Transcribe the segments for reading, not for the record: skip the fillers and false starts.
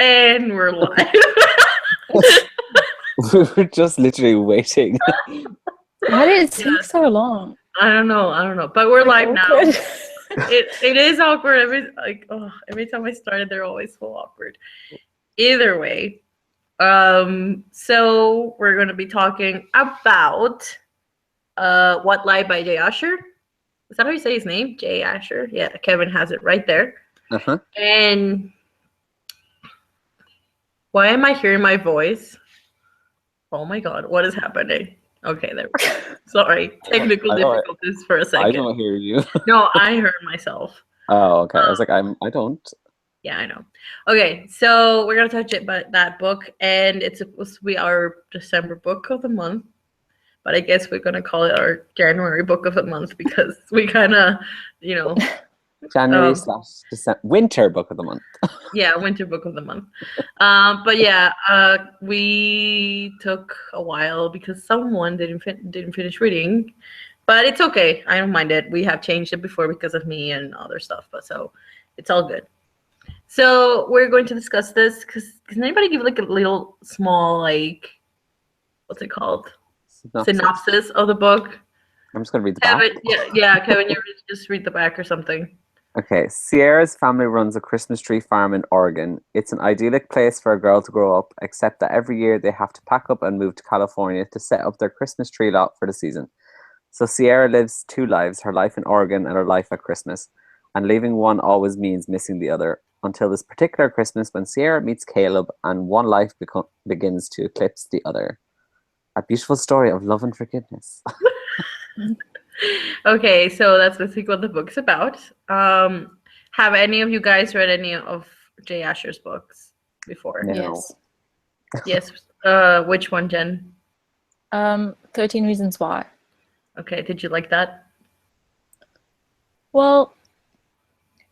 And we're live. We were just literally waiting. Why did it Yeah, take so long? I don't know. But we're Like live now. awkward. It is awkward. Every time I started, they're always so awkward. Either way, so we're gonna be talking about What Lie by Jay Asher. Is that how you say his name? Jay Asher? Yeah, Kevin has it right there. Uh-huh. And why am I hearing my voice? Oh my god, what is happening? Okay, there we go. Sorry, technical difficulties for a I second. don't hear you. No, I heard myself. Oh, okay. I was like, I don't. Yeah, I know. Okay, so we're gonna touch it, but that book, and it's supposed to be our December book of the month. But I guess we're gonna call it our January book of the month because we kind of, you know, January / December, winter book of the month. yeah, winter book of the month. But yeah, we took a while because someone didn't finish reading, but it's okay. I don't mind it. We have changed it before because of me and other stuff, but so it's all good. So we're going to discuss this because can anybody give like a little small like what's it called synopsis of the book? I'm just gonna read the Kevin, back. yeah, Kevin, you just read the back or something. Okay, Sierra's family runs a Christmas tree farm in Oregon. It's an idyllic place for a girl to grow up, except that every year they have to pack up and move to California to set up their Christmas tree lot for the season. So Sierra lives two lives, her life in Oregon and her life at Christmas. And leaving one always means missing the other. Until this particular Christmas when Sierra meets Caleb and one life begins to eclipse the other. A beautiful story of love and forgiveness. Okay, so that's basically what the book's about. Have any of you guys read any of Jay Asher's books before? No. Yes. Yes. Which one, Jen? 13 Reasons Why. Okay, did you like that? Well,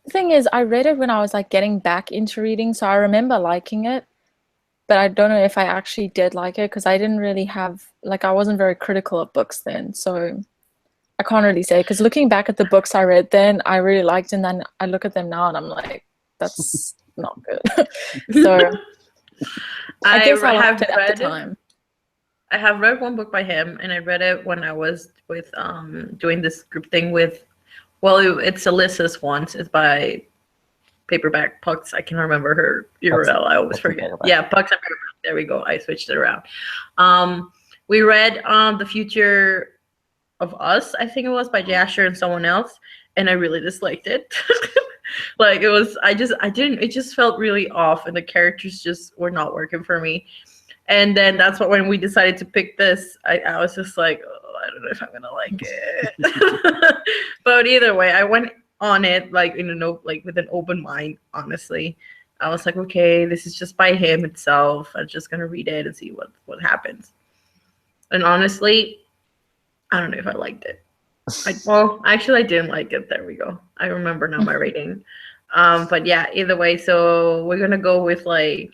the thing is, I read it when I was like getting back into reading, so I remember liking it, but I don't know if I actually did like it because I didn't really have, like, I wasn't very critical of books then, so I can't really say. Because looking back at the books I read then, I really liked, and then I look at them now and I'm like, that's not good. So I guess I liked it at the time. I have read one book by him, and I read it when I was with doing this group thing with. Well, it's Alyssa's once. It's by Paperback Pucks. I can't remember her URL. I always forget. Yeah, Pucks and Paperback. There we go. I switched it around. We read The Future of Us, I think it was, by Jay Asher and someone else, and I really disliked it. Like it just felt really off, and the characters just were not working for me. And then that's when we decided to pick this, I was just like, oh, I don't know if I'm gonna like it. But either way, I went on it like with an open mind. Honestly, I was like, okay, this is just by him itself. I'm just gonna read it and see what happens. And honestly, I don't know if I liked it. Actually, I didn't like it. There we go. I remember now my rating. But yeah, either way, so we're gonna go with like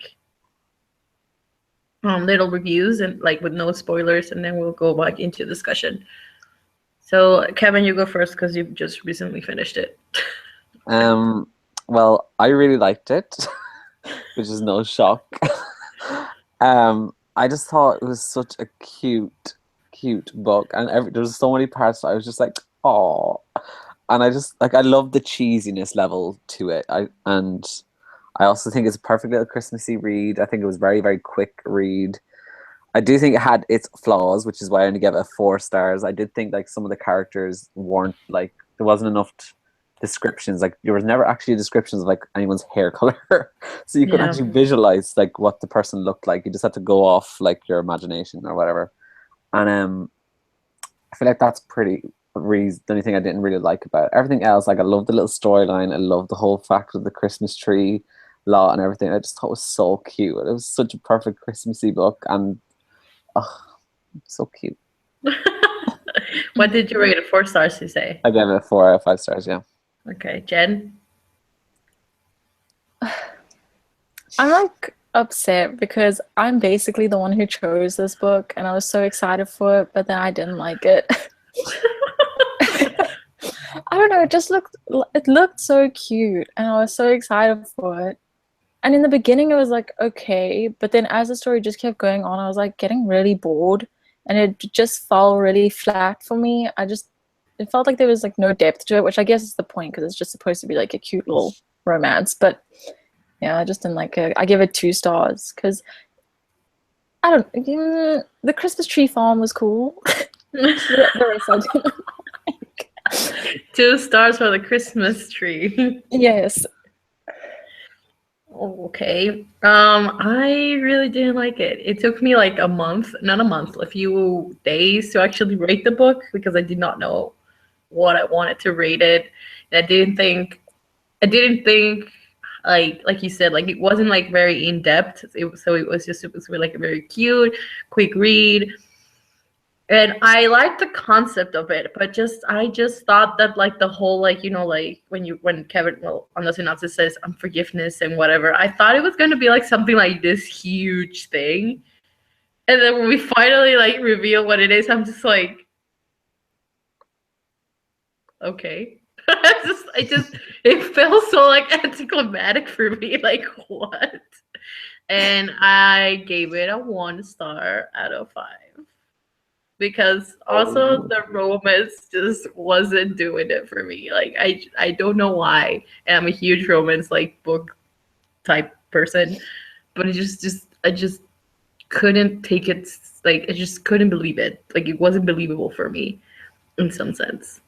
little reviews and like with no spoilers, and then we'll go back into discussion. So Kevin, you go first because you've just recently finished it. Well, I really liked it, which is no shock. I just thought it was such a cute book, and there was so many parts I was just like, oh, and I just like I love the cheesiness level to it. I also think it's a perfect little Christmassy read. I think it was very, very quick read. I do think it had its flaws, which is why I only gave it 4 stars. I did think like some of the characters weren't like, there wasn't enough descriptions. Like there was never actually descriptions of like anyone's hair color. So you couldn't actually visualize like what the person looked like. You just had to go off like your imagination or whatever. And I feel like that's the only thing I didn't really like about it. Everything else, like I love the little storyline. I love the whole fact of the Christmas tree lot and everything. I just thought it was so cute. It was such a perfect Christmassy book, and so cute. What did you rate it? 4 stars, you say? I gave it 4 out of 5 stars. Yeah. Okay, Jen. I'm like upset because I'm basically the one who chose this book, and I was so excited for it, but then I didn't like it. I don't know. It looked so cute, and I was so excited for it. And in the beginning, it was like, okay. But then as the story just kept going on, I was like getting really bored. And it just fell really flat for me. It felt like there was like no depth to it, which I guess is the point because it's just supposed to be like a cute little romance. But yeah, I just didn't like it. I give it 2 stars because I don't. The Christmas tree farm was cool. The rest I didn't like. 2 stars for the Christmas tree. Yes. Okay. I really didn't like it. It took me like a month, not a month, a few days to actually rate the book because I did not know what I wanted to rate it. And I didn't think like you said, like it wasn't like very in depth. It was really like a very cute, quick read. And I liked the concept of it, but I just thought that like the whole like like when Kevin on the synopsis says unforgiveness and whatever, I thought it was going to be like something like this huge thing, and then when we finally like reveal what it is, I'm just like, okay. It felt so like anticlimactic for me, like what? And I gave it a 1 star out of 5. Because also the romance just wasn't doing it for me. Like I don't know why. And I'm a huge romance like book type person, but I just couldn't take it. Like I just couldn't believe it. Like it wasn't believable for me in some sense.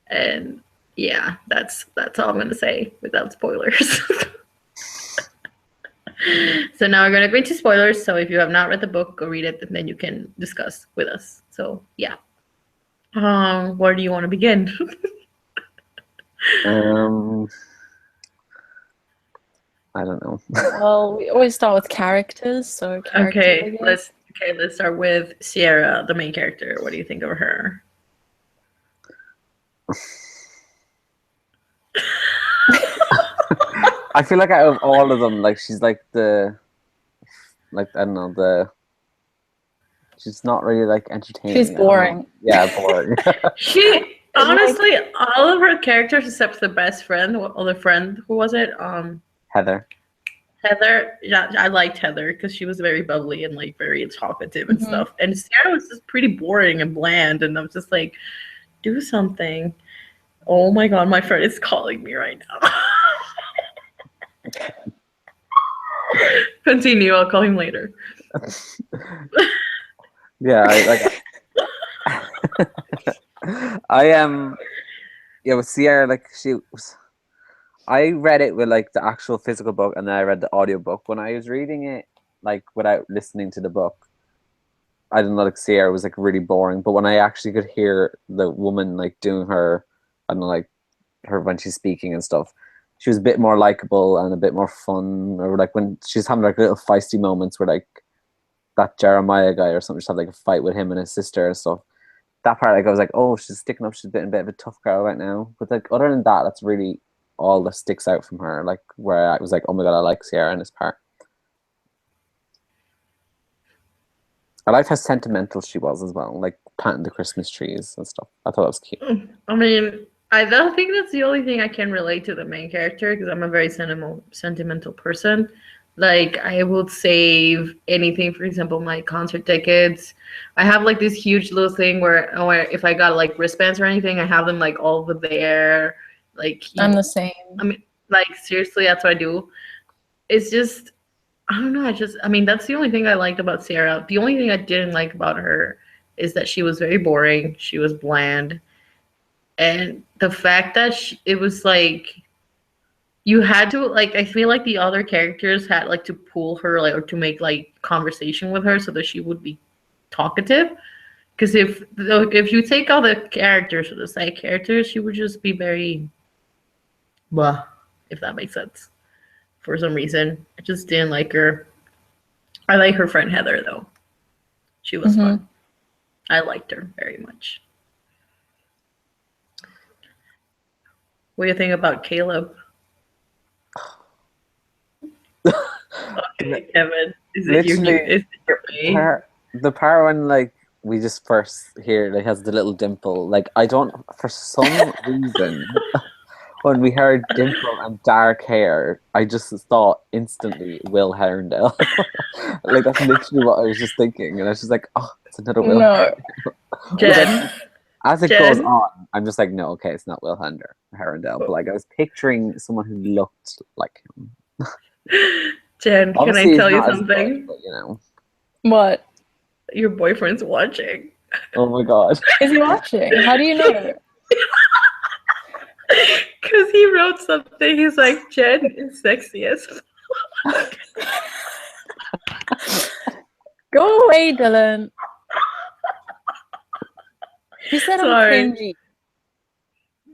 And yeah, that's all I'm gonna say without spoilers. So now we're going to go into spoilers. So if you have not read the book, go read it, and then you can discuss with us. So yeah, where do you want to begin? I don't know. Well, we always start with characters. So Okay, let's start with Sierra, the main character. What do you think of her? I feel like out of all of them, like she's like I don't know, she's not really like entertaining. She's boring. Yeah, boring. She honestly, all of her characters except the best friend or the friend, who was it? Heather. Yeah, I liked Heather because she was very bubbly and like very talkative and stuff. And Sarah was just pretty boring and bland, and I'm just like, do something. Oh my god, my friend is calling me right now. Continue. I'll call him later. Yeah, I am. Yeah, with Sierra, like I read it with like the actual physical book, and then I read the audiobook. When I was reading it, like without listening to the book, I didn't know, like Sierra was like really boring. But when I actually could hear the woman like doing her, I don't know, like her when she's speaking and stuff, she was a bit more likable and a bit more fun. Or like when she's having like little feisty moments where like that Jeremiah guy or something just had like a fight with him and his sister and stuff. That part, like I was like, oh, she's sticking up. She's a bit of a tough girl right now. But like other than that, that's really all that sticks out from her. Like where I was like, oh my god, I like Sierra in this part. I liked how sentimental she was as well, like planting the Christmas trees and stuff. I thought that was cute. I mean, I don't think that's the only thing I can relate to the main character because I'm a very sentimental person. Like I would save anything, for example, my concert tickets. I have like this huge little thing where if I got like wristbands or anything, I have them like all over there. Like I'm the same. I mean, like seriously, that's what I do. It's just I don't know. I mean, that's the only thing I liked about Sarah. The only thing I didn't like about her is that she was very boring. She was bland. And the fact that it was like you had to like I feel like the other characters had like to pull her like or to make like conversation with her so that she would be talkative. Because if you take all the characters or the side characters, she would just be very blah, if that makes sense. For some reason, I just didn't like her. I like her friend Heather though. She was fun. I liked her very much. What do you think about Caleb? Okay, Kevin. Is it your way? The part when like we just first hear like has the little dimple. Like I don't for some reason when we heard dimple and dark hair, I just thought instantly Will Herondale. Like that's literally what I was just thinking, and I was just like, oh, it's another Will. No. But then, Jen, as it goes Jen, on, I'm just like, no, okay, it's not Will Herondale. But like, I was picturing someone who looked like him. Jen, can I Obviously, he's tell you not as good, something? but you know. What? Your boyfriend's watching. Oh my god. Is he watching? How do you know? Because he wrote something. He's like, Jen is sexy as fuck. Go away, Dylan. You said I'm Sorry. cringy.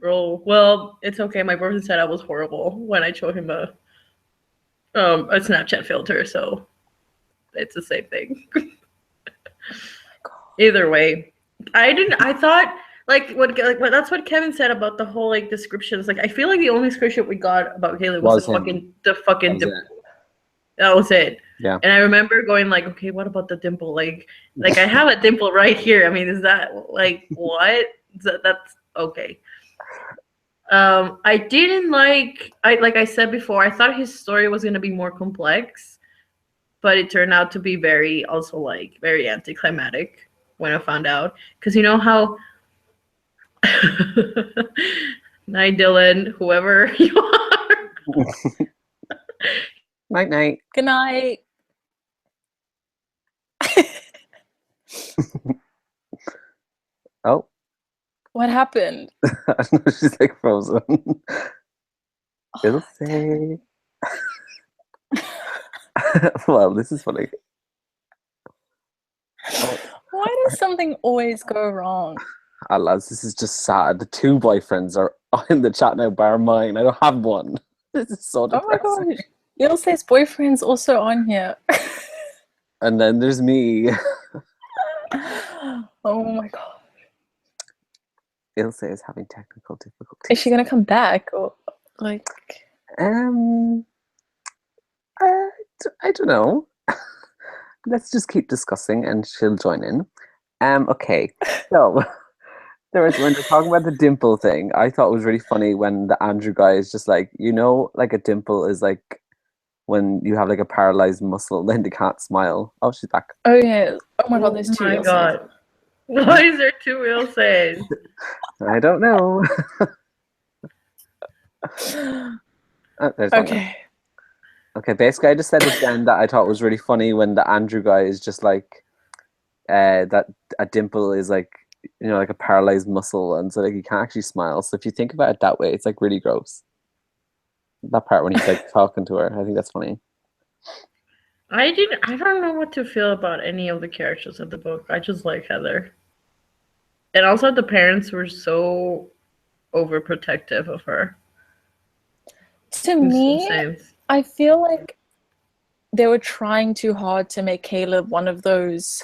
Bro, well, it's okay. My boyfriend said I was horrible when I showed him a Snapchat filter, so it's the same thing. Either way, I thought like that's what Kevin said about the whole like descriptions. Like I feel like the only description we got about Caleb was Was him. the fucking That was it. that was it. Yeah. And I remember going like, okay, what about the dimple? Like I have a dimple right here. I mean, is that like what? That's okay. I didn't like I said before, I thought his story was gonna be more complex, but it turned out to be very also like very anticlimactic when I found out. Because you know how Night Dylan, whoever you are. Night night. Good night. Oh. What happened? I don't know, she's like frozen. It'll Oh, say. Well, this is funny. why does something always go wrong? Ah, lads, this is just sad. The two boyfriends are in the chat now, bar mine. I don't have one. This is so Oh my depressing. gosh. Ilse's boyfriend's also on here. And then there's me. Oh my god. Ilse is having technical difficulties. Is she gonna come back or like? I don't know. Let's just keep discussing and she'll join in. Okay. So when they're talking about the dimple thing, I thought it was really funny when the Andrew guy is just like, you know, like a dimple is like when you have like a paralyzed muscle, then they can't smile. Oh, she's back. Oh yeah. Oh my god. There's two. Oh my Ilses. god. Why is there two Ilses? I don't know. Oh, there's one. Okay. Okay, basically, I just said again that I thought was really funny when the Andrew guy is just like, that a dimple is like, you know, like a paralyzed muscle, and so like you can't actually smile. So if you think about it that way, it's like really gross. That part when he's like talking to her, I think that's funny. I don't know what to feel about any of the characters of the book. I just like Heather. And also the parents were so overprotective of her. To In some me, sense. I feel like they were trying too hard to make Caleb one of those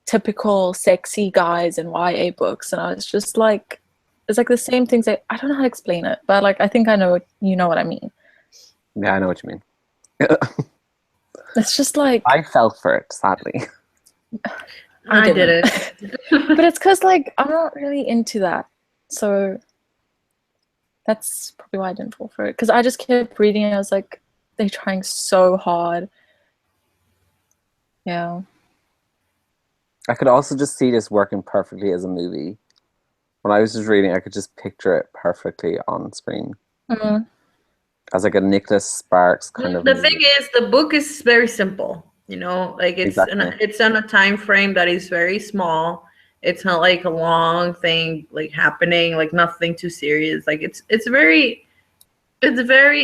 typical sexy guys in YA books, and I was just like, it's like the same things. I don't know how to explain it, but like I think I know you know what I mean. Yeah, I know what you mean. It's just like I fell for it, sadly. I didn't. But it's because like I'm not really into that, so that's probably why I didn't fall for it. Because I just kept reading and I was like, they're trying so hard. Yeah. I could also just see this working perfectly as a movie. When I was just reading, I could just picture it perfectly on screen. Mm-hmm. As like a Nicholas Sparks kind of The movie. thing is, the book is very simple. You know, like it's on a time frame that is very small. It's not like a long thing like happening, like nothing too serious. Like it's a very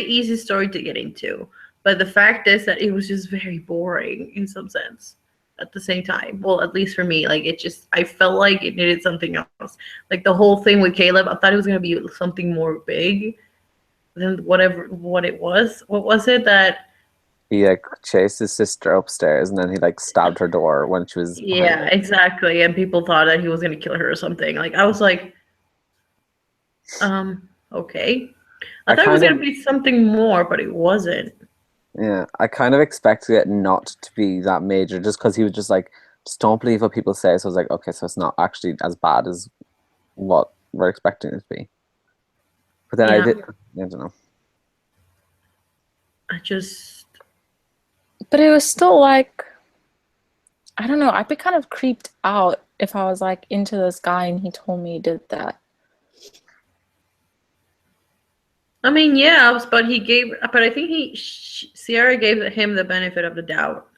easy story to get into. But the fact is that it was just very boring in some sense at the same time. Well, at least for me, like I felt like it needed something else. Like the whole thing with Caleb, I thought it was gonna be something more big than what it was. What was it that he like chased his sister upstairs and then he like stabbed her door when she was yeah, exactly. And people thought that he was gonna kill her or something. Like I was like, okay. I thought it was gonna be something more, but it wasn't. Yeah, I kind of expected it not to be that major just because he was just like, just don't believe what people say. So I was like, okay, so it's not actually as bad as what we're expecting it to be. But then Yeah. I don't know. But it was still like, I don't know, I'd be kind of creeped out if I was like into this guy and he told me he did that. I mean, yeah, but I think Sierra gave him the benefit of the doubt.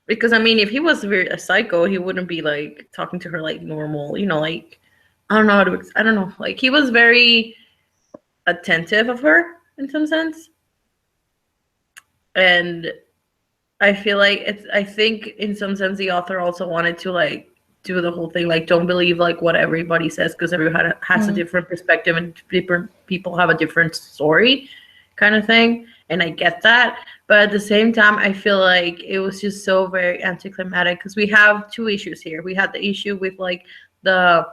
Because I mean, if he was a psycho, he wouldn't be like talking to her like normal, like I don't know, like he was very attentive of her in some sense. And I feel like I think in some sense the author also wanted to like do the whole thing like don't believe like what everybody says because everyone has a different perspective and different people have a different story kind of thing, and I get that, but at the same time I feel like it was just so very anticlimactic because we have two issues here. We had the issue with like the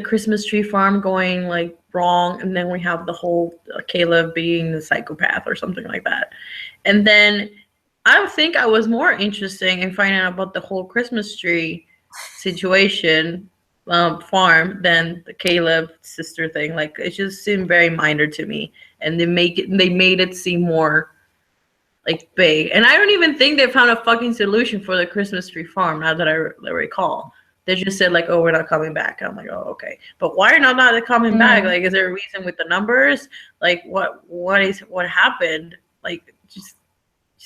Christmas tree farm going like wrong, and then we have the whole Caleb being the psychopath or something like that. And then I think I was more interested in finding out about the whole Christmas tree situation farm than the Caleb sister thing. Like it just seemed very minor to me, and they made it seem more like big. And I don't even think they found a fucking solution for the Christmas tree farm. Now that I recall, they just said like, "Oh, we're not coming back." I'm like, "Oh, okay." But why are not coming back? Like, is there a reason with the numbers? Like, what happened? Like, just.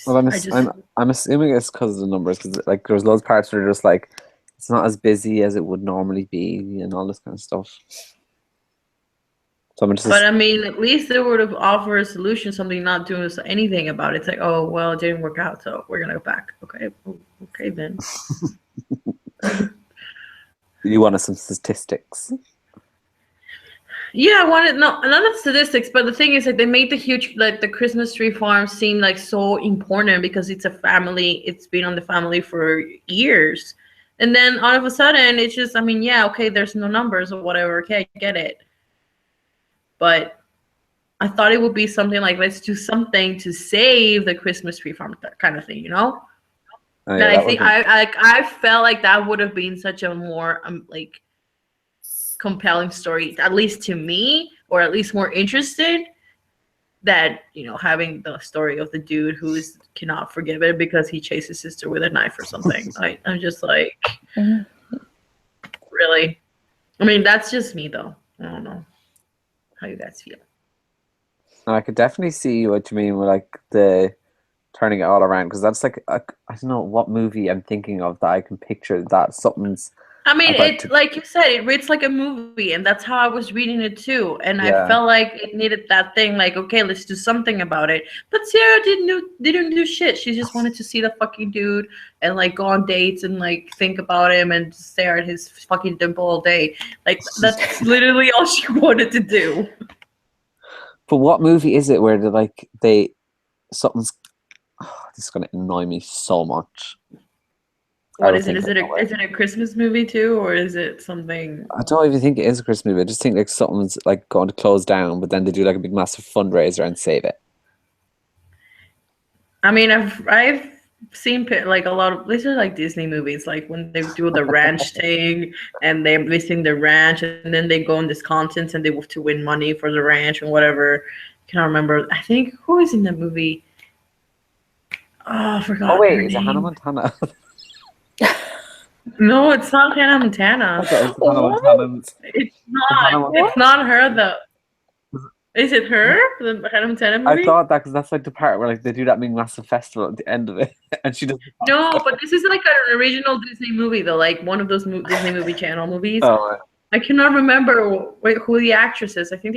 Well, I'm assuming it's because of the numbers, because like there's loads of parts that are just like it's not as busy as it would normally be and all this kind of stuff. So but I mean, at least they would have offered a solution, something not doing anything about it. It's like, oh well, it didn't work out, so we're gonna go back. Okay then. You wanted some statistics. Yeah, I wanted not the statistics, but the thing is like they made the Christmas tree farm seem like so important because it's a family. It's been on the family for years, and then all of a sudden it's just, I mean, yeah, okay, there's no numbers or whatever. Okay, I get it, but I thought it would be something like let's do something to save the Christmas tree farm, that kind of thing, you know. Oh, And I think I felt like that would have been such a more like compelling story, at least to me, or at least more interested, that having the story of the dude who cannot forgive it because he chased his sister with a knife or something. I'm just like, really? I mean, that's just me though. I don't know how you guys feel. I could definitely see what you mean with like the turning it all around, because that's like I don't know what movie I'm thinking of that I can picture that something's. I mean, like you said, it reads like a movie, and that's how I was reading it too. And I felt like it needed that thing, like, okay, let's do something about it. But Sarah didn't do shit. She just wanted to see the fucking dude and like go on dates and like think about him and stare at his fucking dimple all day. Like that's literally all she wanted to do. But what movie is it where something's? Oh, this is gonna annoy me so much. What is it? Is it a Christmas movie too, or is it something? I don't even think it is a Christmas movie. I just think like something's like going to close down, but then they do like a big massive fundraiser and save it. I mean, I've seen like a lot of these are like Disney movies, like when they do the ranch thing and they're visiting the ranch, and then they go on this continent and they have to win money for the ranch and whatever. I cannot remember. I think who is in the movie? Oh, I forgot. Oh wait, is it Hannah Montana? No, it's not Hannah Montana. It's not. It's not her though. Is it her? The Hannah Montana movie? I thought that because that's like the part where like they do that big massive festival at the end of it, and she does. No, but this is like an original Disney movie though, like one of those Disney Movie Channel movies. Oh. Right. I cannot remember who the actress is. I think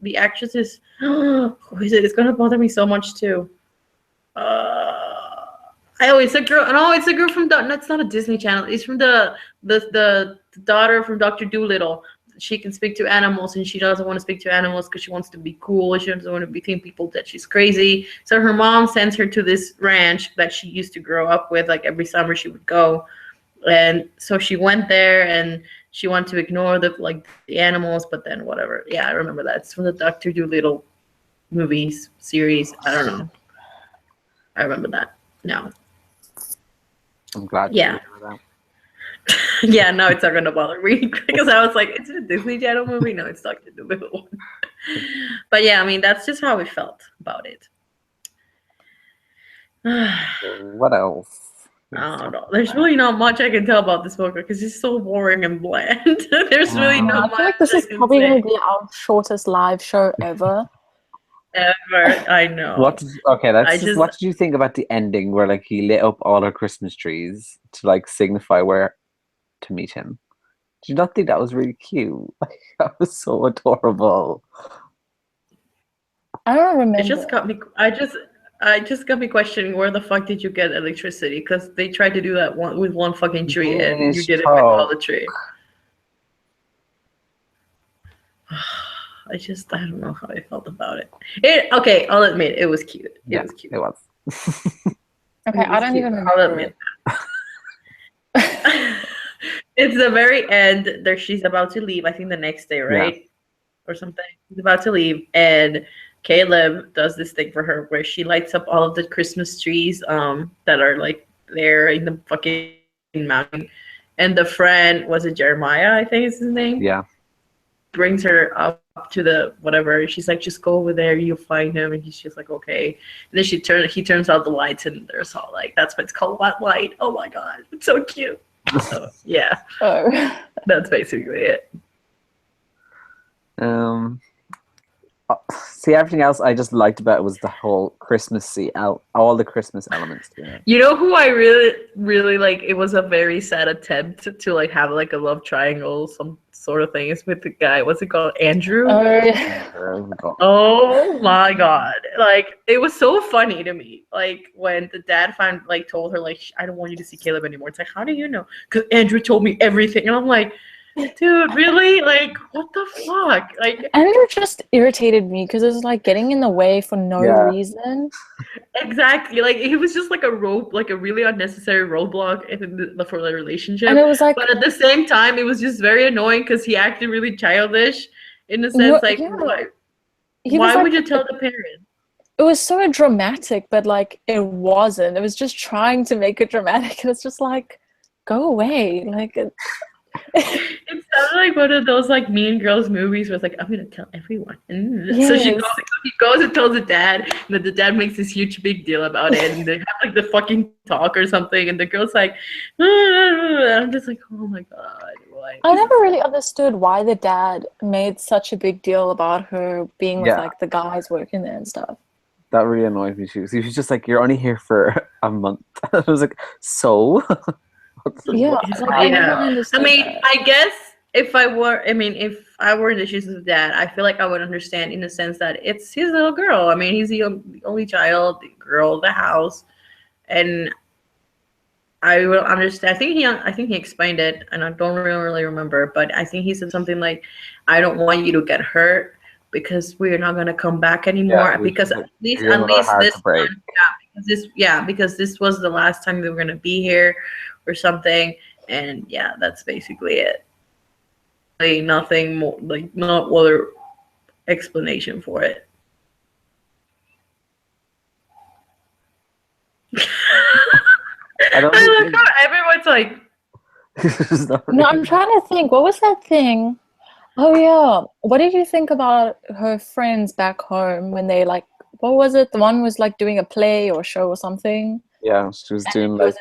the actress is. Who is it? It's gonna bother me so much too. It's a girl. No, it's a girl from that's not a Disney Channel. It's from the daughter from Dr. Dolittle. She can speak to animals, and she doesn't want to speak to animals because she wants to be cool. She doesn't want to be telling people that she's crazy. So her mom sends her to this ranch that she used to grow up with. Like every summer she would go, and so she went there, and she wanted to ignore the animals, but then whatever. Yeah, I remember that. It's from the Dr. Dolittle movies series. I don't know. I remember that. No. I'm glad. Yeah. Yeah, now it's not gonna bother me because I was like, it's a Disney Channel movie. No, it's not the middle one. But yeah, I mean, that's just how we felt about it. What else? I don't know. There's really not much I can tell about this book because it's so boring and bland. There's really I not feel like much this I is can probably going say to be our shortest live show ever. ever. I know. Let's just. What did you think about the ending where like he lit up all our Christmas trees to like signify where to meet him? Did you not think that was really cute? Like, that was so adorable. I don't remember. It just got me. I just got me questioning where the fuck did you get electricity? Because they tried to do that with one fucking tree, and you did it with all the tree. I don't know how I felt about it. Okay, I'll admit it was cute. It was cute. It was. Okay, I don't even remember. I'll admit. It's the very end. There, she's about to leave. I think the next day, right, or something. She's about to leave, and Caleb does this thing for her where she lights up all of the Christmas trees that are like there in the fucking mountain. And the friend, was it Jeremiah, I think is his name? Yeah. Brings her up to the whatever. She's like, just go over there, you'll find him. And he's just like, okay. And then he turns out the lights and there's all like, that's what it's called, White Light. Oh my God, it's so cute. So, yeah. Oh. That's basically it. See, everything else I just liked about it was the whole Christmassy, all the Christmas elements to it. You know who I really, really like? It was a very sad attempt to like have like a love triangle, some sort of thing. It's with the guy. What's it called? Andrew. Oh, yeah. Oh my God! Like it was so funny to me. Like when the dad told her like, I don't want you to see Caleb anymore. It's like, how do you know? Because Andrew told me everything, and I'm like, dude, really? Like, what the fuck? Like, Andrew just irritated me because it was like getting in the way for no reason. Exactly. Like, he was just like a really unnecessary roadblock for the relationship. And it was like, but at the same time, it was just very annoying because he acted really childish in the sense, like, why would you tell the parent? It was so dramatic, but like, it wasn't. It was just trying to make it dramatic. It was just like, go away. Like, it sounded like one of those like Mean Girls movies where it's like, I'm gonna tell everyone. Yes. So he goes and tells the dad, and the dad makes this huge big deal about it, and they have like the fucking talk or something, and the girl's like, I'm just like, oh my God. Why? I never really understood why the dad made such a big deal about her being with like the guys working there and stuff. That really annoyed me too. He was just like, you're only here for a month. I was like, so? Yeah, I mean, that. I guess if I were in the shoes of the dad, I feel like I would understand in the sense that it's his little girl. I mean, he's the only child, the girl of the house, and I will understand. I think he explained it, and I don't really remember, but I think he said something like, "I don't want you to get hurt because we're not gonna come back anymore. Because at least this time, because this was the last time they were gonna be here." Or something, and yeah, that's basically it. Like nothing more, like no other explanation for it. I love how everyone's like. No, I'm trying to think. What was that thing? Oh yeah, what did you think about her friends back home when they like? What was it? The one was like doing a play or show or something. Yeah, she was doing like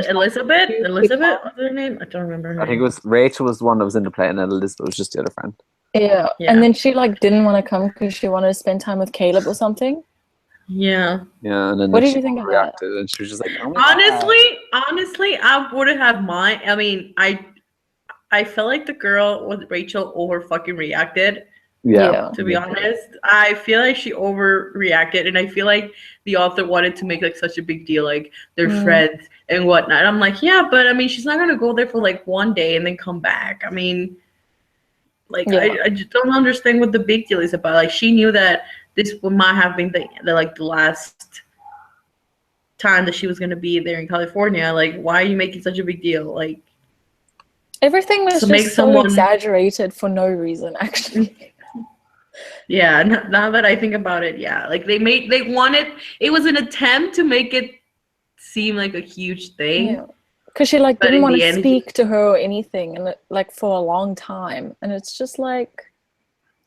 Elizabeth. Elizabeth, what's her name? I don't remember her. I think it was Rachel was the one that was in the play, and then Elizabeth was just the other friend. Yeah. And then she like didn't want to come because she wanted to spend time with Caleb or something. Yeah, and then what did you think of that? And she was just like, oh honestly, I would have mine. I mean, I felt like the girl with Rachel over fucking reacted. Yeah. To be honest, I feel like she overreacted, and I feel like the author wanted to make like such a big deal, like they're friends and whatnot. I'm like, yeah, but I mean, she's not gonna go there for like one day and then come back. I mean, like, I just don't understand what the big deal is about. Like, she knew that this might have been the last time that she was gonna be there in California. Like, why are you making such a big deal? Like, everything was just so exaggerated for no reason, actually. Yeah, now that I think about it, yeah. Like it was an attempt to make it seem like a huge thing. Yeah. because she like But didn't in want the to end, speak to her or anything, and like for a long time, and it's just like,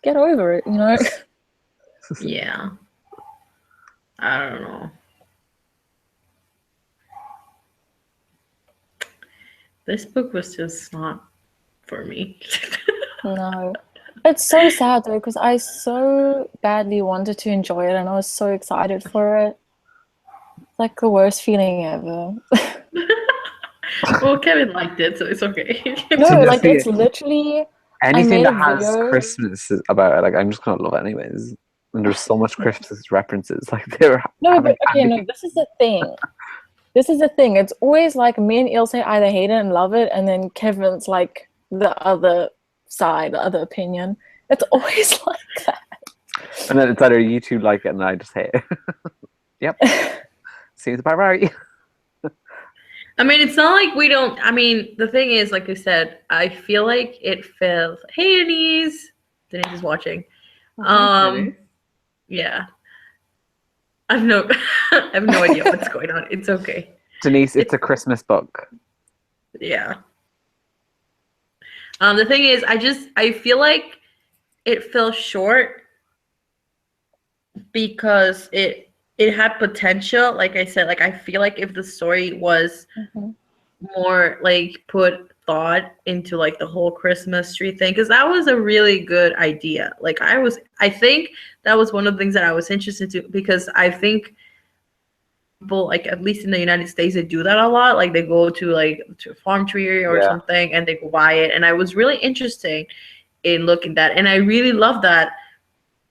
get over it, you know. yeah. I don't know. This book was just not for me. No, it's so sad though, because I so badly wanted to enjoy it, and I was so excited for it. It's like the worst feeling ever. Well, Kevin liked it, so it's okay. No, So like just it's literally. I anything made a that has video. Christmas about it, like I'm just gonna love it anyways. And there's so much Christmas references. Like they're No, having but okay, no, this is the thing. This is the thing. It's always like me and Ilse either hate it and love it, and then Kevin's like the other side, the other opinion. It's always like that. and then it's either you two like it and I just hate it. Yep. Seems about right. I mean, it's not like we don't. I mean, the thing is, like I said, I feel like it feels. Hey, Denise. Denise is watching. Yeah. I have no idea what's going on. It's okay. Denise, it's a Christmas book. Yeah. The thing is, I feel like it fell short because it had potential. Like I said, like I feel like if the story was more like put thought into like the whole Christmas tree thing, because that was a really good idea. Like I think that was one of the things that I was interested to, because I think people, like at least in the United States, they do that a lot. Like they go to a farm tree or something and they go buy it, and I was really interested in looking that, and I really loved that.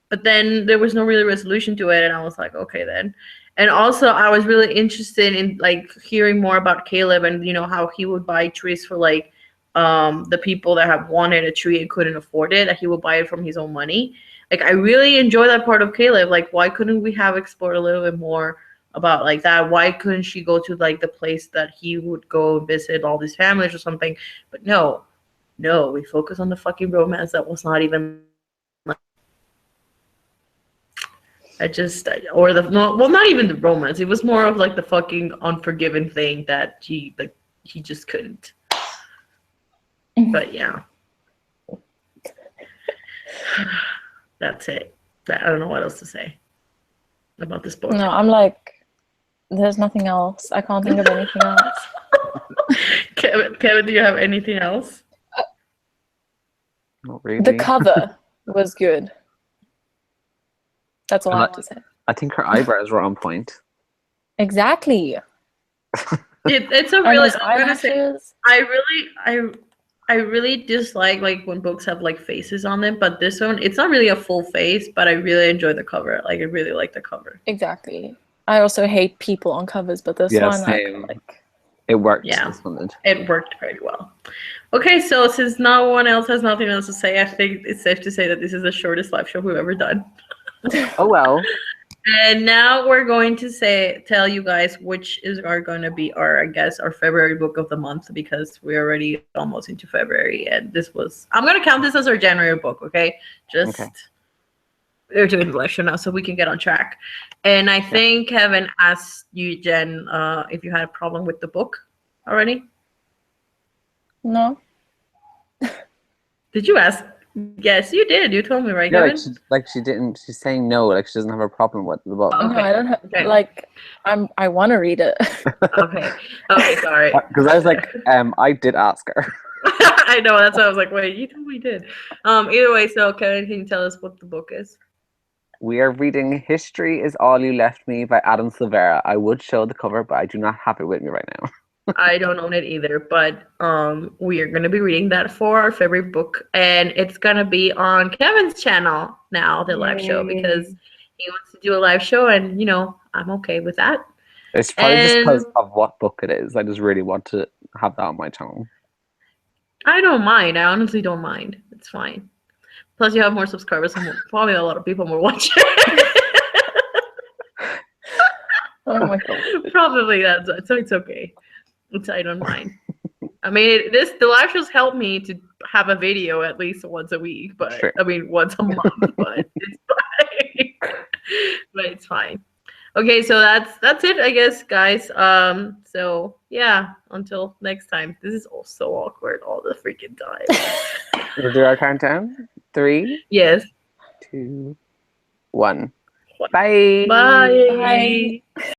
But then there was no really resolution to it, and I was like, okay then. And also I was really interested in like hearing more about Caleb, and how he would buy trees for like the people that have wanted a tree and couldn't afford it, that he would buy it from his own money. Like I really enjoy that part of Caleb. Like why couldn't we have explored a little bit more about like that? Why couldn't she go to like the place that he would go visit all these families or something? But no, we focus on the fucking romance that was not even not even the romance. It was more of like the fucking unforgiven thing that he just couldn't. But yeah, that's it. I don't know what else to say about this book. No, I'm like, there's nothing else. I can't think of anything else. Kevin, do you have anything else? Not really. The cover was good. That's all I have to say. I think her eyebrows were on point. Exactly. It's a And really. those I'm gonna say. eyelashes. I really dislike like when books have like faces on them, but this one, it's not really a full face, but I really enjoy the cover. Like I really like the cover. Exactly. I also hate people on covers, but this one, same. like It worked. Yeah. This one did. It worked very well. Okay, so since no one else has nothing else to say, I think it's safe to say that this is the shortest live show we've ever done. Oh well. And now we're going to tell you guys which are going to be our February book of the month, because we're already almost into February, and I'm going to count this as our January book, okay? We're doing the live show now so we can get on track. And I think Kevin asked you, Jen, if you had a problem with the book already. no. Did you ask? Yes, you did. You told me, right, Yeah, Kevin? she didn't. She's saying no. Like she doesn't have a problem with the book. Okay. No, I don't have. Okay. Like, I want to read it. Okay, sorry. Because I was like, I did ask her. I know, that's why I was like, wait, you told me you did. Either way, so Kevin, can you tell us what the book is? We are reading "History Is All You Left Me" by Adam Silvera. I would show the cover, but I do not have it with me right now. I don't own it either, but we are going to be reading that for our favorite book, and it's going to be on Kevin's channel now, the live show, because he wants to do a live show, and I'm okay with that. It's probably just because of what book it is. I just really want to have that on my channel. I don't mind. I honestly don't mind. It's fine. Plus, you have more subscribers, and probably a lot of people more watching. Oh my god. Probably that's it. So it's okay. I don't mind. I mean, the live shows help me to have a video at least once a week, but I mean once a month, but it's fine. But it's fine. Okay, so that's it, I guess, guys. So yeah, until next time. This is all so awkward all the freaking time. We'll do our countdown. 3, Yes. 2, 1. Bye. Bye. Bye.